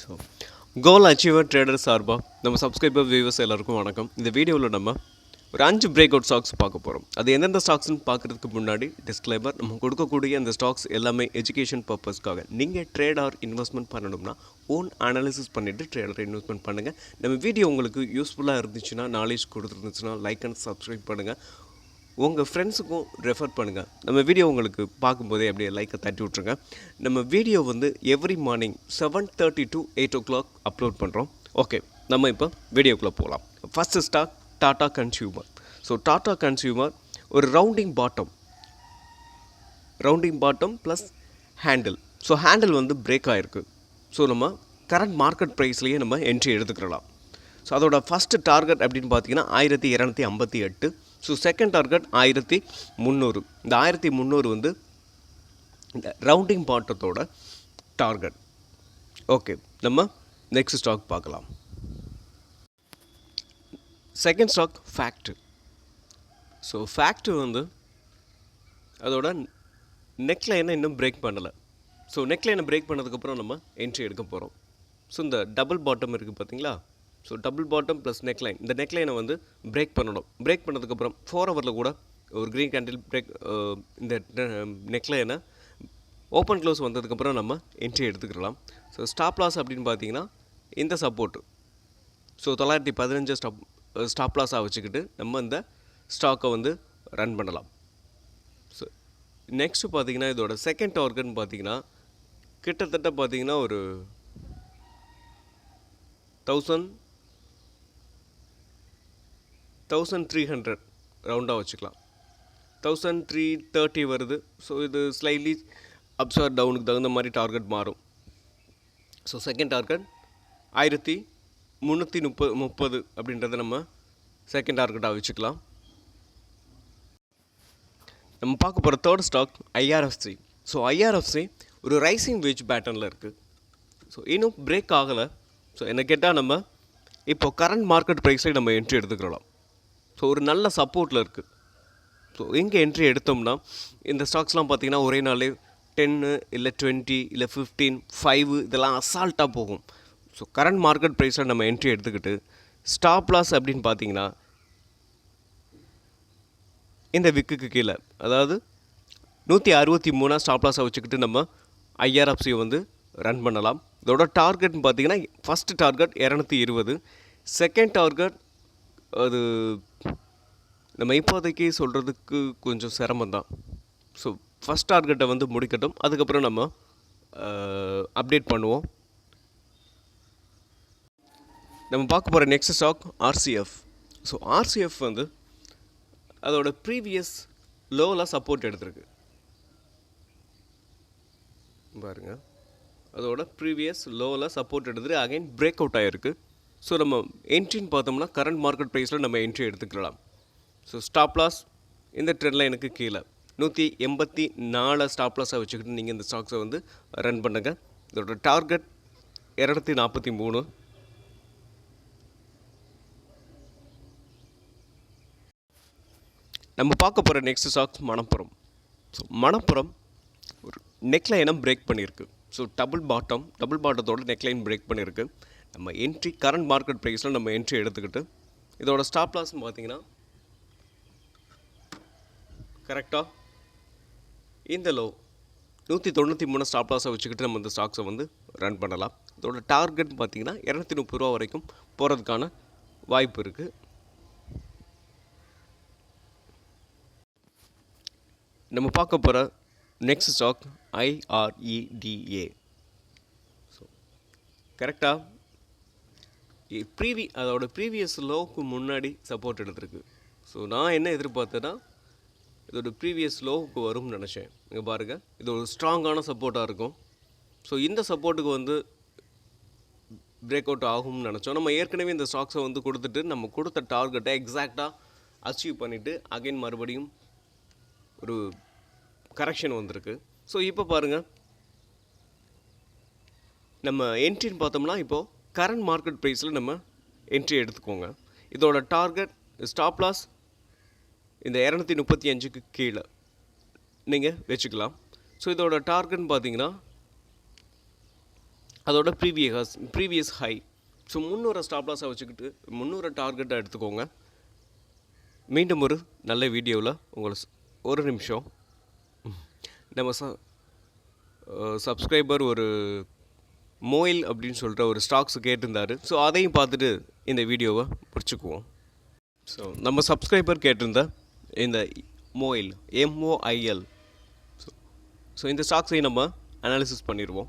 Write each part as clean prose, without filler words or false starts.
So கோல் achiever trader சார்பாக நம்ம subscriber viewers எல்லாருக்கும் வணக்கம். இந்த வீடியோவில் நம்ம ஒரு 5 பிரேக் அவுட் ஸ்டாக்ஸ் பார்க்க போகிறோம். அது எந்தெந்த ஸ்டாக்ஸ்னு பார்க்குறதுக்கு முன்னாடி டிஸ்க்ளைமர், நம்ம கொடுக்கக்கூடிய அந்த ஸ்டாக்ஸ் எல்லாமே எஜுகேஷன் பர்பஸ்க்காக. நீங்கள் ட்ரேட் ஆர் இன்வெஸ்ட்மெண்ட் பண்ணணும்னா ஓன் அனாலிசிஸ் பண்ணிவிட்டு ட்ரேடர் இன்வெஸ்ட்மெண்ட் பண்ணுங்கள். நம்ம வீடியோ உங்களுக்கு யூஸ்ஃபுல்லாக இருந்துச்சுன்னா, நாலேஜ் கொடுத்துருந்துச்சுன்னா லைக் அண்ட் சப்ஸ்கிரைப் பண்ணுங்கள். உங்கள் ஃப்ரெண்ட்ஸுக்கும் ரெஃபர் பண்ணுங்கள். நம்ம வீடியோ உங்களுக்கு பார்க்கும்போதே அப்படியே லைக்கை தட்டி விட்ருங்க. நம்ம வீடியோ வந்து every morning 7:30 to 8 o'clock upload பண்ணுறோம். ஓகே, நம்ம இப்போ வீடியோக்குள்ளே போகலாம். First stock Tata consumer. So Tata consumer ஒரு rounding bottom plus handle. So handle வந்து பிரேக் ஆகிருக்கு. ஸோ நம்ம கரண்ட் மார்க்கெட் ப்ரைஸ்லேயே நம்ம என்ட்ரி எடுத்துக்கலாம். ஸோ அதோட ஃபஸ்ட்டு டார்கெட் அப்படின்னு பார்த்தீங்கன்னா 1258. So second target 1300. இந்த 1300 வந்து இந்த ரவுண்டிங் பாட்டத்தோட டார்கெட். ஓகே, நம்ம நெக்ஸ்ட் ஸ்டாக் பார்க்கலாம். Second stock FACT. So FACT வந்து அதோட நெக்லைனை இன்னும் பிரேக் பண்ணலை. ஸோ நெக்லைனை பிரேக் பண்ணதுக்கப்புறம் நம்ம என்ட்ரி எடுக்க போகிறோம். ஸோ இந்த டபுள் பாட்டம் இருக்குது பார்த்தீங்களா? So double bottom plus neckline, இந்த நெக்லைனை வந்து பிரேக் பண்ணணும். பிரேக் பண்ணதுக்கப்புறம் 4 ஹவரில் கூட ஒரு க்ரீன் கேண்டில் பிரேக், இந்த நெக்லைனை ஓப்பன் க்ளோஸ் வந்ததுக்கப்புறம் நம்ம என்ட்ரி எடுத்துக்கலாம். ஸோ ஸ்டாப் லாஸ் அப்படின்னு பார்த்தீங்கன்னா இந்த சப்போர்ட்டு. ஸோ 915 ஸ்டாப் லாஸாக வச்சுக்கிட்டு நம்ம இந்த ஸ்டாக்கை வந்து ரன் பண்ணலாம். ஸோ நெக்ஸ்ட்டு பார்த்தீங்கன்னா இதோட செகண்ட் டார்கெட்னு பார்த்தீங்கன்னா கிட்டத்தட்ட பார்த்தீங்கன்னா ஒரு 1300 ரவுண்டாக வச்சுக்கலாம். 1330 வருது. ஸோ இது ஸ்லைட்லி அப்ஸ் ஆர் டவுனுக்கு தகுந்த மாதிரி டார்கெட் மாறும். ஸோ செகண்ட் டார்கெட் 1330 அப்படின்றத நம்ம செகண்ட் டார்கெட்டாக வச்சுக்கலாம். நம்ம பார்க்க போகிற third stock IRFC. So IRFC ஒரு ரைசிங் வேஜ் பேட்டர்னில் இருக்குது. ஸோ இன்னும் பிரேக் ஆகலை. ஸோ என்ன கேட்டால் நம்ம இப்போ கரண்ட் மார்க்கெட் ப்ரைஸில் நம்ம என்ட்ரி எடுத்துக்கலாம். ஸோ ஒரு நல்ல சப்போர்ட்டில் இருக்குது. ஸோ எங்கே என்ட்ரி எடுத்தோம்னா இந்த ஸ்டாக்ஸ்லாம் பார்த்திங்கன்னா ஒரே நாளே 10 இல்லை 20 இல்லை 15 5 இதெல்லாம் அசால்ட்டாக போகும். ஸோ கரண்ட் மார்க்கெட் ப்ரைஸில் நம்ம என்ட்ரி எடுத்துக்கிட்டு ஸ்டாப் லாஸ் அப்படின்னு பார்த்தீங்கன்னா இந்த விக்குக்கு கீழே, அதாவது 163 ஸ்டாப் லாஸை வச்சுக்கிட்டு நம்ம ஐஆர்எஃப்சியை வந்து ரன் பண்ணலாம். இதோட டார்கெட்னு பார்த்தீங்கன்னா ஃபஸ்ட்டு டார்கெட் 220, செகண்ட் டார்கெட் அது நம்ம இப்போதைக்கு சொல்கிறதுக்கு கொஞ்சம் சிரமந்தான். ஸோ ஃபஸ்ட் டார்கெட்டை வந்து முடிக்கட்டும், அதுக்கப்புறம் நம்ம அப்டேட் பண்ணுவோம். நம்ம பார்க்க போகிற next stock RCF. So RCF வந்து அதோட ப்ரீவியஸ் லோவில் சப்போர்ட் எடுத்திருக்கு பாருங்கள். அதோட ப்ரீவியஸ் லோவில் சப்போர்ட் எடுத்துகிட்டு அகைன் பிரேக் அவுட் ஆகிருக்கு. ஸோ நம்ம என்ட்ரின்னு பார்த்தோம்னா கரண்ட் மார்க்கெட் ப்ரைஸில் நம்ம என்ட்ரி எடுத்துக்கலாம். ஸோ ஸ்டாப் லாஸ் இந்த ட்ரெண்ட் லைனுக்கு கீழே 184 ஸ்டாப் லாஸாக வச்சுக்கிட்டு நீங்கள் இந்த ஸ்டாக்ஸை வந்து ரன் பண்ணுங்கள். இதோட டார்கெட் 243. நம்ம பார்க்க போகிற next stocks Manappuram. So Manappuram ஒரு நெக்லைனை பிரேக் பண்ணியிருக்கு. ஸோ டபுள் பாட்டத்தோட நெக்லைன் பிரேக் பண்ணியிருக்கு. நம்ம என்ட்ரி கரண்ட் மார்க்கெட் ப்ரைஸில் நம்ம என்ட்ரி எடுத்துக்கிட்டு இதோட ஸ்டாப் லாஸ்ன்னு பார்த்தீங்கன்னா கரெக்டாக இந்த லோ 193 ஸ்டாப் லாஸை வச்சுக்கிட்டு நம்ம இந்த ஸ்டாக்ஸை வந்து ரன் பண்ணலாம். இதோட டார்கெட் பார்த்தீங்கன்னா 230 வரைக்கும் போகிறதுக்கான வாய்ப்பு இருக்குது. நம்ம பார்க்க போகிற நெக்ஸ்ட் ஸ்டாக் ஐஆர்இடிஏ. ஸோ கரெக்டாக அதோட ப்ரீவியஸ் லோவுக்கு முன்னாடி சப்போர்ட் எடுத்திருக்கு. ஸோ நான் என்ன எதிர்பார்த்தேன்னா இதோட ப்ரீவியஸ் லோவுக்கு வரும்னு நினச்சேன். இங்கே பாருங்கள், இது ஒரு ஸ்ட்ராங்கான சப்போர்ட்டாக இருக்கும். ஸோ இந்த சப்போர்ட்டுக்கு வந்து பிரேக் அவுட் ஆகும்னு நினச்சோம். நம்ம ஏற்கனவே இந்த ஸ்டாக்ஸை வந்து கொடுத்துட்டு நம்ம கொடுத்த டார்கெட்டை எக்ஸாக்டாக அச்சீவ் பண்ணிவிட்டு அகைன் மறுபடியும் ஒரு கரெக்ஷன் வந்திருக்கு. ஸோ இப்போ பாருங்கள், நம்ம என்ட்ரின்னு பார்த்தோம்னா இப்போது கரண்ட் மார்க்கெட் ப்ரைஸில் நம்ம என்ட்ரி எடுத்துக்கோங்க. இதோட டார்கெட் ஸ்டாப் லாஸ் இந்த 235க்கு கீழே நீங்கள் வச்சுக்கலாம். ஸோ இதோட டார்கெட்னு பார்த்தீங்கன்னா அதோட ப்ரீவியஸ் ஹை. ஸோ 300 ஸ்டாப் லாஸாக வச்சுக்கிட்டு 300 டார்கெட்டாக எடுத்துக்கோங்க. மீண்டும் ஒரு நல்ல வீடியோவில் உங்களை ஒரு நிமிஷம் நம்ம சப்ஸ்கிரைபர் ஒரு மோயில் அப்படின்னு சொல்கிற ஒரு ஸ்டாக்ஸ் கேட்டிருந்தார். ஸோ அதையும் பார்த்துட்டு இந்த வீடியோவை முடிச்சுக்குவோம். ஸோ நம்ம சப்ஸ்கிரைபர் கேட்டிருந்த இந்த மோயில் MOIL. ஸோ இந்த ஸ்டாக்ஸையும் நம்ம அனாலிசிஸ் பண்ணிடுவோம்.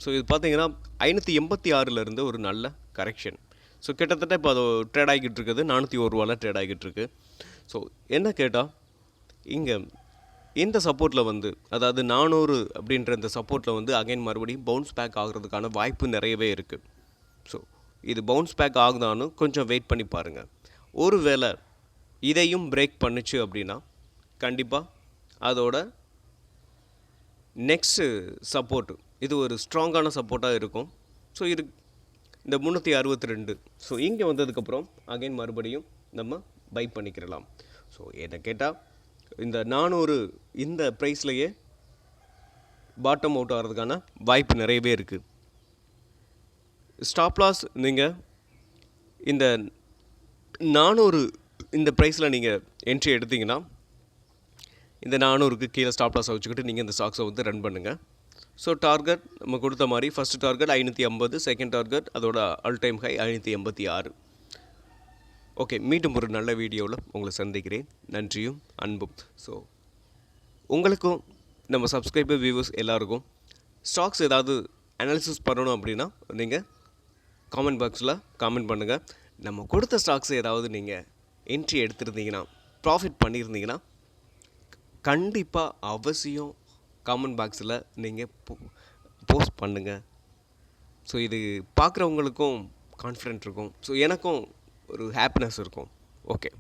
ஸோ இது பார்த்தீங்கன்னா 586 ஒரு நல்ல கரெக்ஷன். ஸோ கிட்டத்தட்ட இப்போ அது ட்ரேட் ஆகிக்கிட்டு இருக்குது 401 ரூபாவில் ட்ரேட் ஆகிட்டு இருக்கு. ஸோ என்ன கேட்டால் இங்கே இந்த சப்போர்ட்டில் வந்து அதாவது 400 அப்படின்ற இந்த சப்போர்ட்டில் வந்து அகைன் மறுபடியும் பவுன்ஸ் பேக் ஆகிறதுக்கான வாய்ப்பு நிறையவே இருக்குது. ஸோ இது பவுன்ஸ் பேக் ஆகுதான்னு கொஞ்சம் வெயிட் பண்ணி பாருங்கள். ஒரு வேளை இதையும் பிரேக் பண்ணுச்சு அப்படின்னா கண்டிப்பாக அதோட நெக்ஸ்ட்டு சப்போர்ட்டு இது ஒரு ஸ்ட்ராங்கான சப்போர்ட்டாக இருக்கும். ஸோ இது இந்த 362. ஸோ இங்கே வந்ததுக்கப்புறம் அகைன் மறுபடியும் நம்ம பை பண்ணிக்கிறலாம். ஸோ என்ன கேட்டால் இந்த 400 இந்த ப்ரைஸ்லையே பாட்டம் அவுட் ஆகிறதுக்கான வாய்ப்பு நிறையவே இருக்குது. ஸ்டாப் லாஸ் நீங்கள் இந்த 400 இந்த ப்ரைஸில் நீங்கள் என்ட்ரி எடுத்திங்கன்னா இந்த 400க்கு கீழே ஸ்டாப் லாஸை வச்சுக்கிட்டு நீங்கள் இந்த ஸ்டாக்ஸை வந்து ரன் பண்ணுங்கள். ஸோ டார்கெட் நம்ம கொடுத்த மாதிரி ஃபஸ்ட்டு டார்கெட் 550, செகண்ட் டார்கெட் அதோட ஆல் டைம் ஹை 586. ஓகே, மீண்டும் ஒரு நல்ல வீடியோவில் உங்களை சந்திக்கிறேன். நன்றியும் அன்பும். ஸோ உங்களுக்கும் நம்ம சப்ஸ்கிரைபர் வியூவர்ஸ் எல்லாருக்கும் ஸ்டாக்ஸ் ஏதாவது அனாலிசிஸ் பண்ணணும் அப்படின்னா நீங்கள் காமெண்ட் பாக்ஸில் காமெண்ட் பண்ணுங்கள். நம்ம கொடுத்த ஸ்டாக்ஸ் ஏதாவது நீங்கள் என்ட்ரி எடுத்திருந்தீங்கன்னா ப்ராஃபிட் பண்ணியிருந்தீங்கன்னா கண்டிப்பாக அவசியம் காமெண்ட் பாக்ஸில் நீங்கள் போஸ்ட் பண்ணுங்கள். ஸோ இது பார்க்குறவங்களுக்கும் கான்ஃபிடென்ட் இருக்கும். ஸோ எனக்கும் ஒரு ஹாப்பினஸ் இருக்கும். ஓகே.